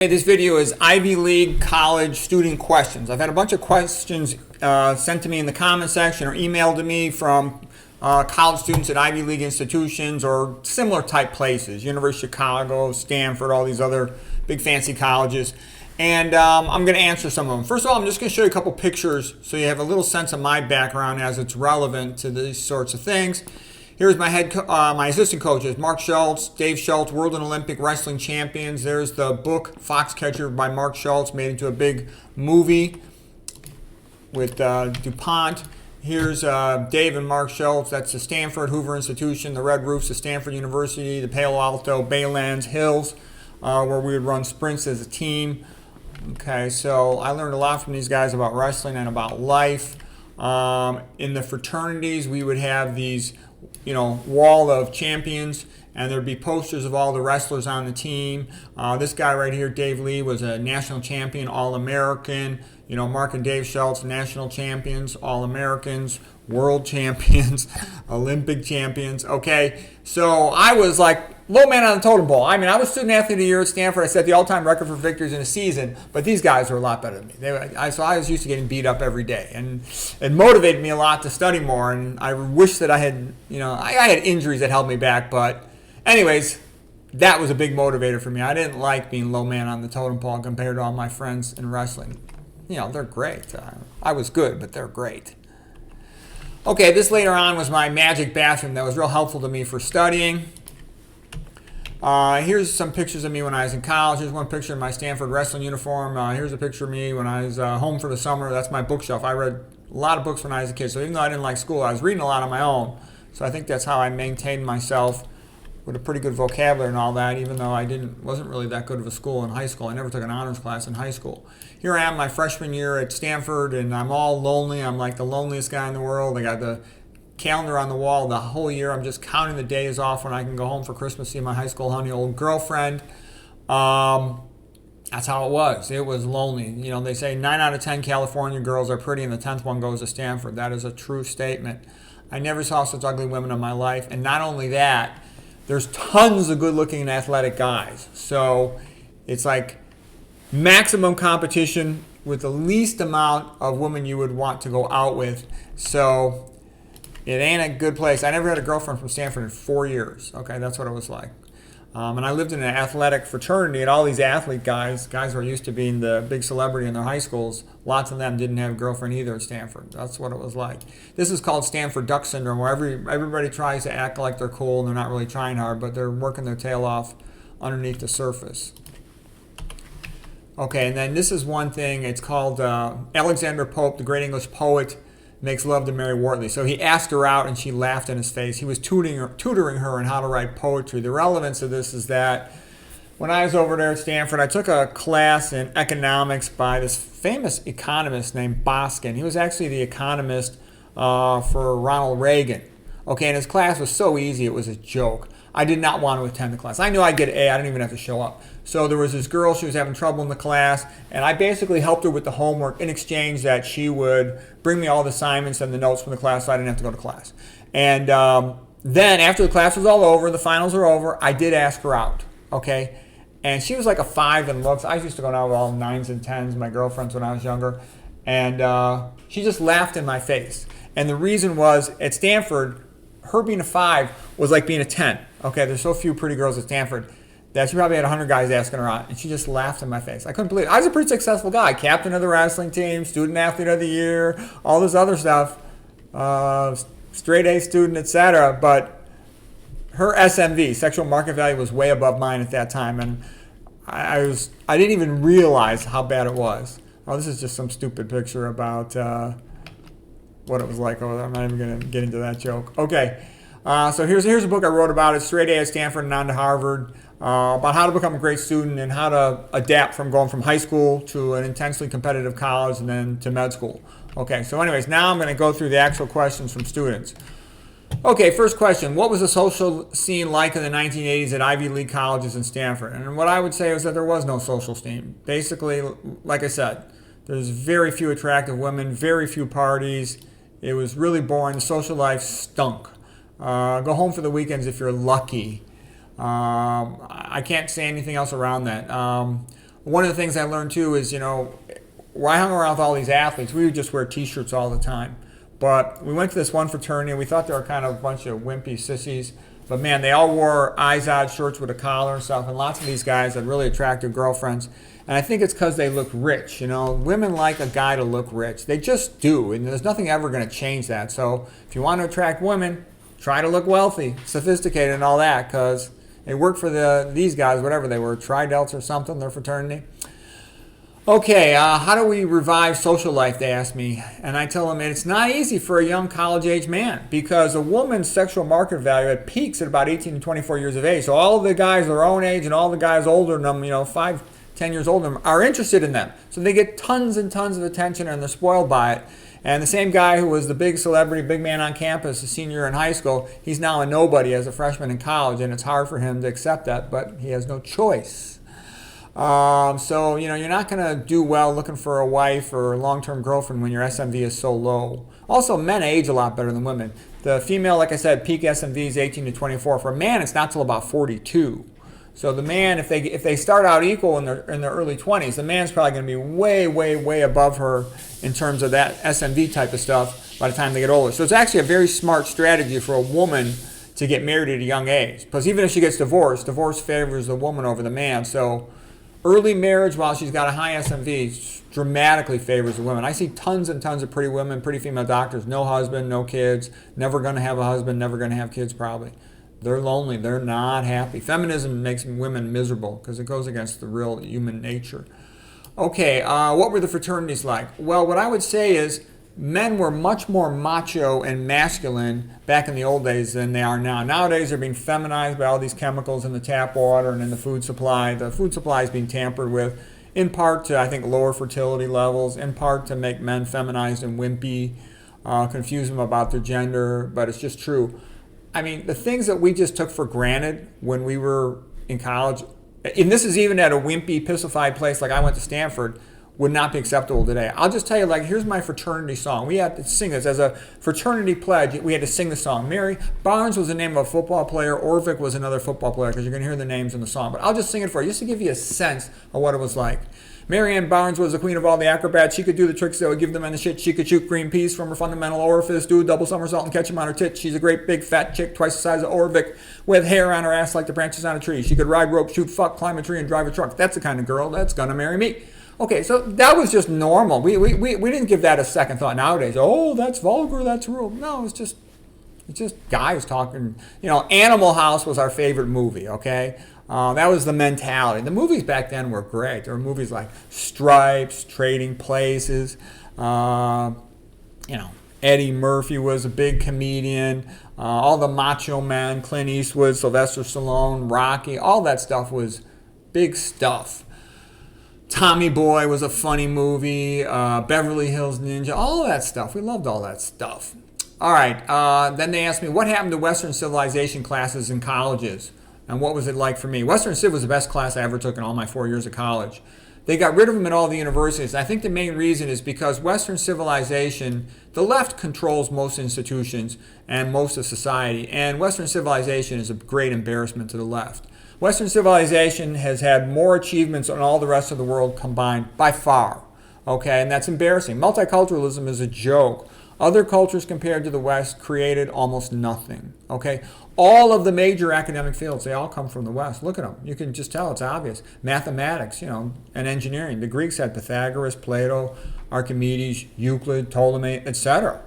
This video is Ivy League college student questions. I've had a bunch of questions sent to me in the comment section or emailed to me from college students at Ivy League institutions or similar type places, University of Chicago, Stanford, all these other big fancy colleges. And I'm going to answer some of them. First of all, I'm just going to show you a couple pictures so you have a little sense of my background as it's relevant to these sorts of things. Here's my my assistant coaches, Mark Schultz, Dave Schultz, World and Olympic Wrestling Champions. There's the book, Foxcatcher by Mark Schultz, made into a big movie with DuPont. Here's Dave and Mark Schultz. That's the Stanford Hoover Institution, the Red Roofs of Stanford University, the Palo Alto Baylands Hills, where we would run sprints as a team. Okay, so I learned a lot from these guys about wrestling and about life. In the fraternities, we would have these wall of champions, and there'd be posters of all the wrestlers on the team. This guy right here, Dave Lee, was a national champion, All-American. Mark and Dave Schultz, national champions, All-Americans, world champions, Olympic champions. Okay, so I was like low man on the totem pole. I mean, I was student athlete of the year at Stanford. I set the all-time record for victories in a season, but these guys were a lot better than me. So I was used to getting beat up every day, and it motivated me a lot to study more. And I wish that I had, I had injuries that held me back. But anyways, that was a big motivator for me. I didn't like being low man on the totem pole compared to all my friends in wrestling. They're great. I was good, but they're great. Okay, this later on was my magic bathroom that was real helpful to me for studying. Here's some pictures of me when I was in college. Here's one picture in my Stanford wrestling uniform. Here's a picture of me when I was home for the summer. That's my bookshelf. I read a lot of books when I was a kid. So even though I didn't like school, I was reading a lot on my own. So I think that's how I maintained myself with a pretty good vocabulary and all that, even though I wasn't really that good of a school in high school. I never took an honors class in high school. Here I am my freshman year at Stanford, and I'm all lonely. I'm like the loneliest guy in the world. I got the calendar on the wall the whole year. I'm just counting the days off when I can go home for Christmas, see my high school honey old girlfriend. That's how it was. It was lonely. They say 9 out of 10 California girls are pretty and the 10th one goes to Stanford. That is a true statement. I never saw such ugly women in my life. And not only that, there's tons of good-looking and athletic guys. So it's like maximum competition with the least amount of women you would want to go out with. So it ain't a good place. I never had a girlfriend from Stanford in 4 years. Okay, that's what it was like. And I lived in an athletic fraternity, and all these athlete guys who are used to being the big celebrity in their high schools, lots of them didn't have a girlfriend either at Stanford. That's what it was like. This is called Stanford Duck Syndrome, where everybody tries to act like they're cool, and they're not really trying hard, but they're working their tail off underneath the surface. Okay, and then this is one thing. It's called Alexander Pope, the great English poet, makes love to Mary Wortley. So he asked her out and she laughed in his face. He was tutoring her on how to write poetry. The relevance of this is that when I was over there at Stanford, I took a class in economics by this famous economist named Boskin. He was actually the economist for Ronald Reagan. Okay, and his class was so easy, it was a joke. I did not want to attend the class. I knew I'd get an A. I didn't even have to show up. So there was this girl, she was having trouble in the class, and I basically helped her with the homework in exchange that she would bring me all the assignments and the notes from the class so I didn't have to go to class. And then after the class was all over, the finals were over, I did ask her out, okay? And she was like a 5 in looks. I used to go out with all 9s and 10s, my girlfriends when I was younger. And she just laughed in my face. And the reason was, at Stanford, her being a 5 was like being a 10. Okay, there's so few pretty girls at Stanford that she probably had 100 guys asking her out, and she just laughed in my face. I couldn't believe it. I was a pretty successful guy, captain of the wrestling team, student athlete of the year, all this other stuff, straight A student, etc. But her SMV, sexual market value, was way above mine at that time, and I didn't even realize how bad it was. Oh, this is just some stupid picture about what it was like over there. I'm not even going to get into that joke. Okay. So here's a book I wrote about it, straight A at Stanford and on to Harvard, about how to become a great student and how to adapt from going from high school to an intensely competitive college and then to med school. Okay, so anyways, now I'm going to go through the actual questions from students. Okay, first question. What was the social scene like in the 1980s at Ivy League colleges in Stanford? And what I would say is that there was no social scene. Basically, like I said, there's very few attractive women, very few parties. It was really boring. The social life stunk. Go home for the weekends if you're lucky. I can't say anything else around that. One of the things I learned too is, where I hung around with all these athletes, we would just wear t-shirts all the time. But we went to this one fraternity, and we thought they were kind of a bunch of wimpy sissies. But man, they all wore eyes-out shirts with a collar and stuff, and lots of these guys had really attractive girlfriends. And I think it's because they look rich. Women like a guy to look rich. They just do, and there's nothing ever going to change that. So if you want to attract women, try to look wealthy, sophisticated, and all that, because it worked for these guys, whatever they were, Tri-Delts or something, their fraternity. Okay, how do we revive social life, they ask me. And I tell them it's not easy for a young college-age man, because a woman's sexual market value at peaks at about 18 to 24 years of age. So all the guys their own age and all the guys older than them, 5, 10 years older than them, are interested in them. So they get tons and tons of attention, and they're spoiled by it. And the same guy who was the big celebrity, big man on campus, a senior in high school, he's now a nobody as a freshman in college, and it's hard for him to accept that, but he has no choice. So, you're not going to do well looking for a wife or a long-term girlfriend when your SMV is so low. Also, men age a lot better than women. The female, like I said, peak SMV is 18 to 24. For a man, it's not till about 42. So the man, if they start out equal in their early 20s, the man's probably going to be way, way, way above her in terms of that SMV type of stuff by the time they get older. So it's actually a very smart strategy for a woman to get married at a young age. Because even if she gets divorced, divorce favors the woman over the man. So early marriage while she's got a high SMV dramatically favors the women. I see tons and tons of pretty women, pretty female doctors, no husband, no kids, never going to have a husband, never going to have kids probably. They're lonely. They're not happy. Feminism makes women miserable because it goes against the real human nature. Okay, what were the fraternities like? Well, what I would say is men were much more macho and masculine back in the old days than they are now. Nowadays, they're being feminized by all these chemicals in the tap water and in the food supply. The food supply is being tampered with, in part to, I think, lower fertility levels, in part to make men feminized and wimpy, confuse them about their gender, but it's just true. I mean, the things that we just took for granted when we were in college, and this is even at a wimpy, pissified place like I went to Stanford, would not be acceptable today. I'll just tell you, here's my fraternity song. We had to sing this. As a fraternity pledge, we had to sing the song. Mary Barnes was the name of a football player. Orvik was another football player, because you're going to hear the names in the song. But I'll just sing it for you, just to give you a sense of what it was like. Mary Ann Barnes was the queen of all the acrobats. She could do the tricks that would give the men the shit. She could shoot green peas from her fundamental orifice, do a double somersault and catch them on her tits. She's a great big fat chick, twice the size of Orvik, with hair on her ass like the branches on a tree. She could ride rope, shoot, fuck, climb a tree, and drive a truck. That's the kind of girl that's gonna marry me. Okay, so that was just normal. We didn't give that a second thought. Nowadays, oh, that's vulgar, that's rude. No, it's just guys talking. Animal House was our favorite movie, okay? That was the mentality. The movies back then were great. There were movies like Stripes, Trading Places. Eddie Murphy was a big comedian. All the macho men, Clint Eastwood, Sylvester Stallone, Rocky, all that stuff was big stuff. Tommy Boy was a funny movie. Beverly Hills Ninja, all of that stuff. We loved all that stuff. All right. Then they asked me, what happened to Western civilization classes in colleges? And what was it like for me? Western Civ was the best class I ever took in all my 4 years of college. They got rid of them at all the universities. I think the main reason is because Western civilization, the left controls most institutions and most of society, and Western civilization is a great embarrassment to the left. Western civilization has had more achievements than all the rest of the world combined, by far. Okay, and that's embarrassing. Multiculturalism is a joke. Other cultures compared to the West created almost nothing. Okay, all of the major academic fields, they all come from the West. Look at them. You can just tell, it's obvious. Mathematics, and engineering. The Greeks had Pythagoras, Plato, Archimedes, Euclid, Ptolemy, etc.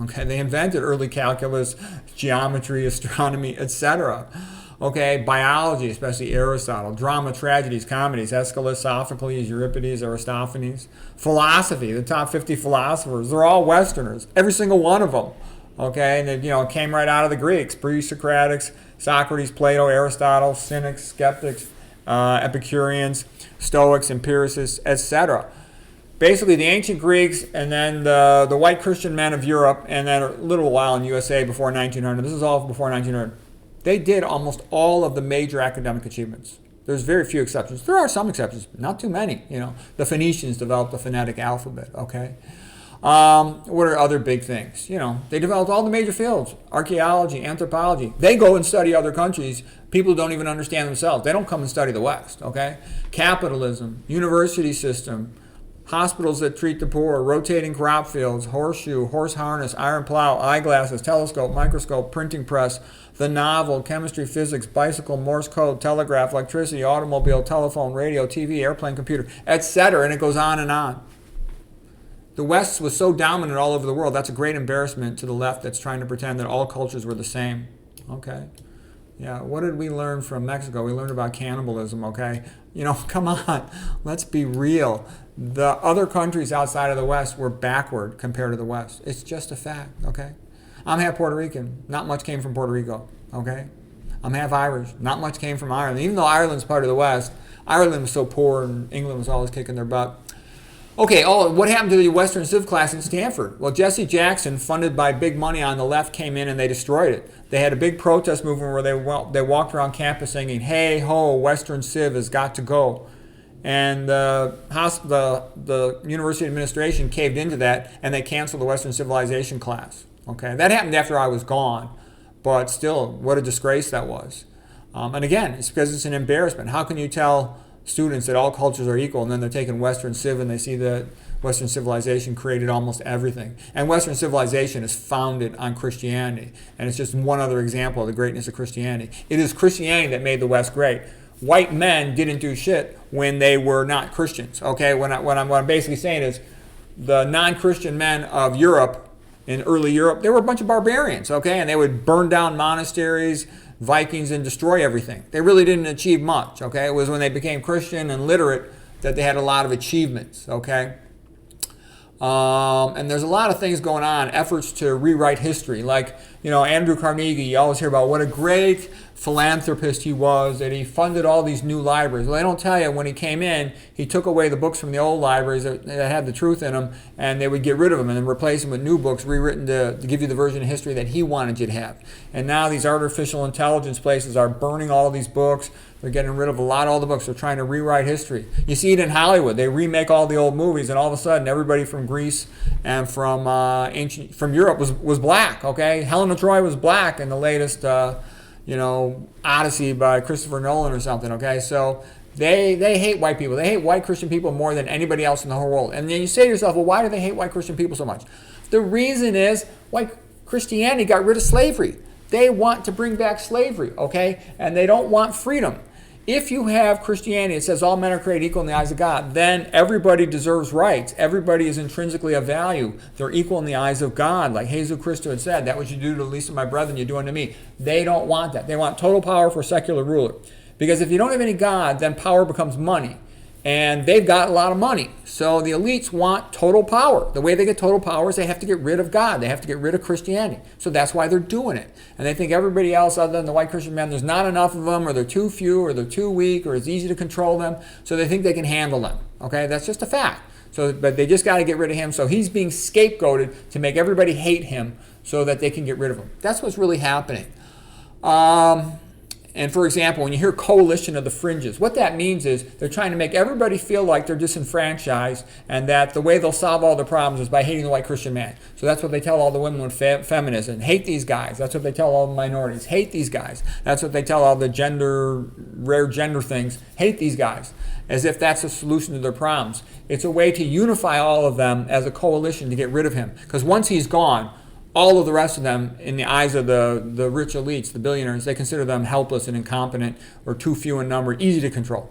Okay, they invented early calculus, geometry, astronomy, etc. Okay, biology, especially Aristotle. Drama, tragedies, comedies, Aeschylus, Sophocles, Euripides, Aristophanes. Philosophy, the top 50 philosophers, they're all Westerners, every single one of them. Okay, and it came right out of the Greeks, pre-Socratics, Socrates, Plato, Aristotle, Cynics, Skeptics, Epicureans, Stoics, Empiricists, etc. Basically, the ancient Greeks, and then the white Christian men of Europe, and then a little while in USA before 1900. This is all before 1900. They did almost all of the major academic achievements. There's very few exceptions. There are some exceptions, not too many. The Phoenicians developed the phonetic alphabet, okay? What are other big things? They developed all the major fields, archaeology, anthropology. They go and study other countries. People don't even understand themselves. They don't come and study the West, okay? Capitalism, university system, hospitals that treat the poor, rotating crop fields, horseshoe, horse harness, iron plow, eyeglasses, telescope, microscope, printing press, the novel, chemistry, physics, bicycle, Morse code, telegraph, electricity, automobile, telephone, radio, TV, airplane, computer, etc. And it goes on and on. The West was so dominant all over the world. That's a great embarrassment to the left that's trying to pretend that all cultures were the same. Okay? Yeah, what did we learn from Mexico? We learned about cannibalism, okay? Come on. Let's be real. The other countries outside of the West were backward compared to the West. It's just a fact, okay? I'm half Puerto Rican. Not much came from Puerto Rico, okay? I'm half Irish. Not much came from Ireland. Even though Ireland's part of the West, Ireland was so poor and England was always kicking their butt. Okay, what happened to the Western Civ class in Stanford? Well, Jesse Jackson, funded by big money on the left, came in and they destroyed it. They had a big protest movement where they walked around campus singing, "Hey ho, Western Civ has got to go." And the university administration caved into that and they canceled the Western Civilization class. Okay, that happened after I was gone, but still, what a disgrace that was. And again, it's because it's an embarrassment. How can you tell students that all cultures are equal and then they're taking Western Civ and they see that Western civilization created almost everything? And Western civilization is founded on Christianity. And it's just one other example of the greatness of Christianity. It is Christianity that made the West great. White men didn't do shit when they were not Christians. Okay, what I'm basically saying is the non-Christian men of Europe, in early Europe, they were a bunch of barbarians, okay? And they would burn down monasteries, Vikings, and destroy everything. They really didn't achieve much, okay? It was when they became Christian and literate that they had a lot of achievements, okay? And there's a lot of things going on, efforts to rewrite history. Like, Andrew Carnegie, you always hear about what a great philanthropist he was, that he funded all these new libraries. Well, they don't tell you when he came in, he took away the books from the old libraries that had the truth in them, and they would get rid of them and then replace them with new books rewritten to give you the version of history that he wanted you to have. And now these artificial intelligence places are burning all these books. They're getting rid of all the books. They're trying to rewrite history. You see it in Hollywood. They remake all the old movies, and all of a sudden, everybody from Greece and from Europe was black. Okay, Helen of Troy was black in the latest, Odyssey by Christopher Nolan or something. Okay, so they hate white people. They hate white Christian people more than anybody else in the whole world. And then you say to yourself, well, why do they hate white Christian people so much? The reason is white Christianity got rid of slavery. They want to bring back slavery. Okay, and they don't want freedom. If you have Christianity, it says all men are created equal in the eyes of God, then everybody deserves rights. Everybody is intrinsically of value. They're equal in the eyes of God. Like Jesus Christ had said, that what you do to the least of my brethren, you do unto me. They don't want that. They want total power for a secular ruler. Because if you don't have any God, then power becomes money. And they've got a lot of money. So the elites want total power. The way they get total power is they have to get rid of God. They have to get rid of Christianity. So that's why they're doing it. And they think everybody else other than the white Christian men, there's not enough of them, or they're too few, or they're too weak, or it's easy to control them. So they think they can handle them. Okay, that's just a fact. But they just got to get rid of him. So he's being scapegoated to make everybody hate him so that they can get rid of him. That's what's really happening. And for example, when you hear coalition of the fringes, what that means is they're trying to make everybody feel like they're disenfranchised and that the way they'll solve all the problems is by hating the white Christian man. So that's what they tell all the women with feminism. Hate these guys. That's what they tell all the minorities. Hate these guys. That's what they tell all the rare gender things. Hate these guys. As if that's a solution to their problems. It's a way to unify all of them as a coalition to get rid of him. Because once he's gone, all of the rest of them, in the eyes of the rich elites, the billionaires, they consider them helpless and incompetent or too few in number, easy to control.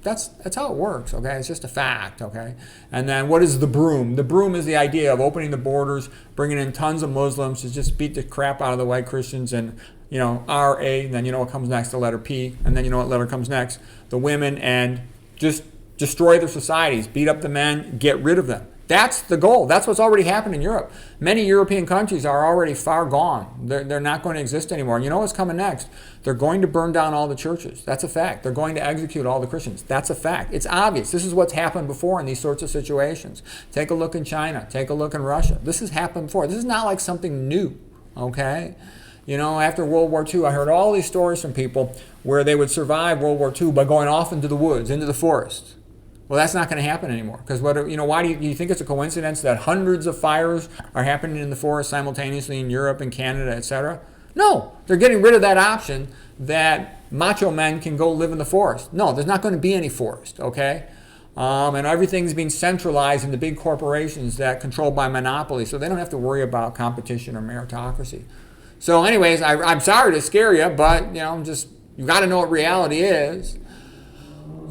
That's how it works, okay? It's just a fact, okay? And then what is the broom? The broom is the idea of opening the borders, bringing in tons of Muslims to just beat the crap out of the white Christians and, R-A, and then you know what comes next, the letter P, and then you know what letter comes next, the women, and just destroy their societies, beat up the men, get rid of them. That's the goal. That's what's already happened in Europe. Many European countries are already far gone. They're not going to exist anymore. And you know what's coming next? They're going to burn down all the churches. That's a fact. They're going to execute all the Christians. That's a fact. It's obvious. This is what's happened before in these sorts of situations. Take a look in China. Take a look in Russia. This has happened before. This is not like something new, okay? After World War II, I heard all these stories from people where they would survive World War II by going off into the woods, into the forest. Well, that's not going to happen anymore. Because why do you think it's a coincidence that hundreds of fires are happening in the forest simultaneously in Europe and Canada, etc.? No, they're getting rid of that option that macho men can go live in the forest. No, there's not going to be any forest, okay? And everything's being centralized into big corporations that controlled by monopoly, so they don't have to worry about competition or meritocracy. So anyways, I'm sorry to scare you, but you got to know what reality is.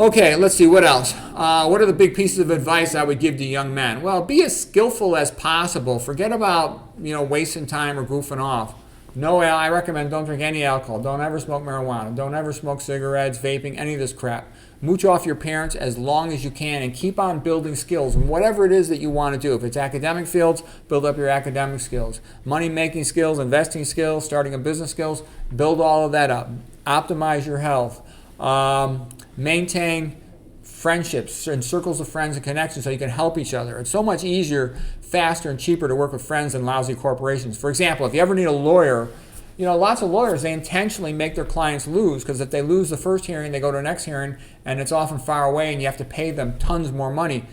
Okay, let's see, what else? What are the big pieces of advice I would give to young men? Well, be as skillful as possible. Forget about, wasting time or goofing off. No, I recommend don't drink any alcohol. Don't ever smoke marijuana. Don't ever smoke cigarettes, vaping, any of this crap. Mooch off your parents as long as you can and keep on building skills. And whatever it is that you want to do. If it's academic fields, build up your academic skills. Money-making skills, investing skills, starting a business skills, build all of that up. Optimize your health. Maintain friendships and circles of friends and connections so you can help each other. It's so much easier, faster, and cheaper to work with friends than lousy corporations. For example, if you ever need a lawyer, lots of lawyers, they intentionally make their clients lose, because if they lose the first hearing, they go to the next hearing, and it's often far away, and you have to pay them tons more money.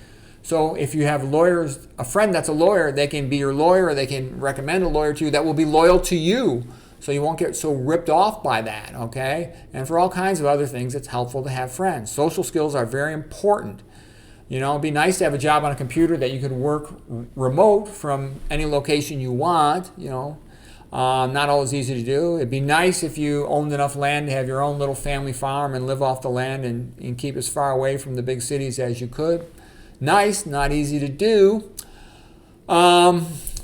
So if you have lawyers, a friend that's a lawyer, they can be your lawyer, or they can recommend a lawyer to you that will be loyal to you, so you won't get so ripped off by that, okay? And for all kinds of other things, it's helpful to have friends. Social skills are very important. It'd be nice to have a job on a computer that you could work remote from any location you want, not always easy to do. It'd be nice if you owned enough land to have your own little family farm and live off the land and keep as far away from the big cities as you could. Nice, not easy to do.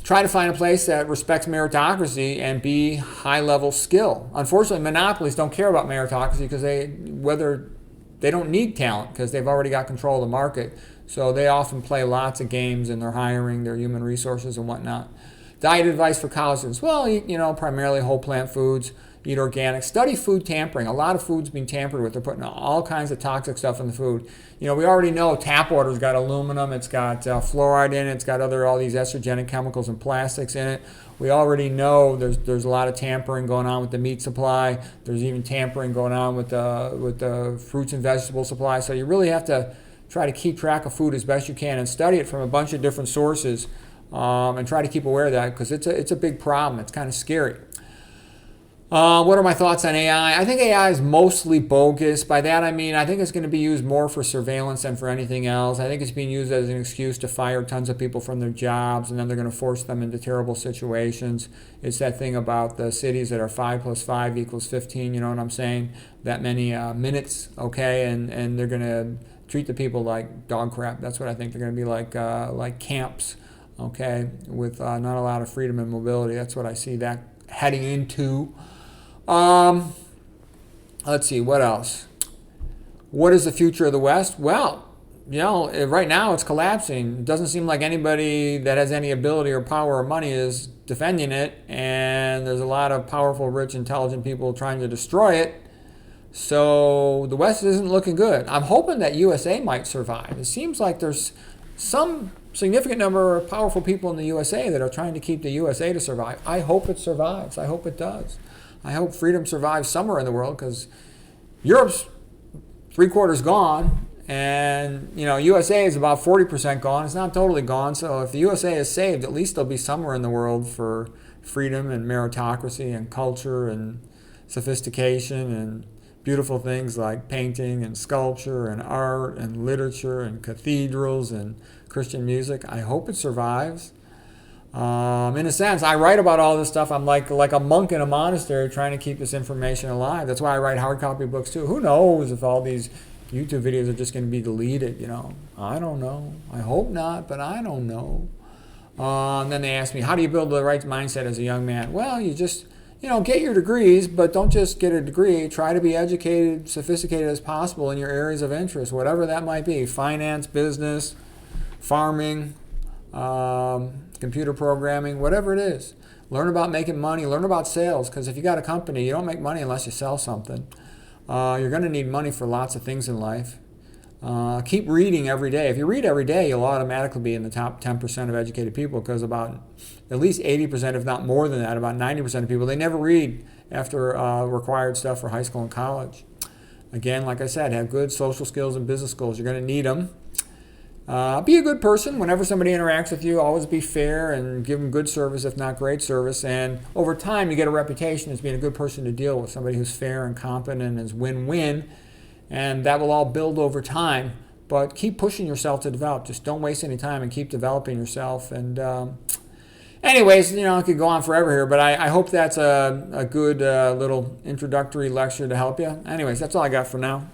Try to find a place that respects meritocracy and be high-level skill. Unfortunately, monopolies don't care about meritocracy because they don't need talent because they've already got control of the market. So they often play lots of games in their hiring, their human resources and whatnot. Diet advice for college students. Well, eat, primarily whole plant foods, eat organic. Study food tampering. A lot of food's being tampered with. They're putting all kinds of toxic stuff in the food. We already know tap water's got aluminum, it's got fluoride in it, it's got all these estrogenic chemicals and plastics in it. We already know there's a lot of tampering going on with the meat supply. There's even tampering going on with the fruits and vegetable supply. So you really have to try to keep track of food as best you can and study it from a bunch of different sources. And try to keep aware of that because it's a big problem. It's kind of scary. What are my thoughts on AI? I think AI is mostly bogus. By that I mean I think it's going to be used more for surveillance than for anything else. I think it's being used as an excuse to fire tons of people from their jobs, and then they're going to force them into terrible situations. It's that thing about the cities that are 5 + 5 = 15, you know what I'm saying? That many minutes, okay, and they're going to treat the people like dog crap. That's what I think. They're going to be like camps, okay, with not a lot of freedom and mobility. That's what I see that heading into. Let's see, what else? What is the future of the West? Well, right now it's collapsing. It doesn't seem like anybody that has any ability or power or money is defending it, and there's a lot of powerful, rich, intelligent people trying to destroy it. So the West isn't looking good. I'm hoping that USA might survive. It seems like there's some significant number of powerful people in the USA that are trying to keep the USA to survive. I hope it survives. I hope it does. I hope freedom survives somewhere in the world, because Europe's 3/4 gone, and USA is about 40% gone. It's not totally gone. So if the USA is saved, at least there'll be somewhere in the world for freedom and meritocracy and culture and sophistication and beautiful things like painting and sculpture and art and literature and cathedrals and Christian music. I hope it survives. In a sense, I write about all this stuff. I'm like a monk in a monastery trying to keep this information alive. That's why I write hard copy books too. Who knows if all these YouTube videos are just going to be deleted, I don't know. I hope not, but I don't know. And then they ask me, how do you build the right mindset as a young man? Well, you just, get your degrees, but don't just get a degree. Try to be educated, sophisticated as possible in your areas of interest, whatever that might be. Finance, business, farming, computer programming, whatever it is. Learn about making money. Learn about sales, because if you got a company, you don't make money unless you sell something. You're going to need money for lots of things in life. Keep reading every day. If you read every day, you'll automatically be in the top 10% of educated people, because about at least 80%, if not more than that, about 90% of people, they never read after required stuff for high school and college. Again, like I said, have good social skills and business skills. You're going to need them. Be a good person. Whenever somebody interacts with you, always be fair and give them good service, if not great service. And over time, you get a reputation as being a good person to deal with, somebody who's fair and competent and is win-win. And that will all build over time. But keep pushing yourself to develop. Just don't waste any time and keep developing yourself. And anyways, I could go on forever here, but I hope that's a good little introductory lecture to help you. Anyways, that's all I got for now.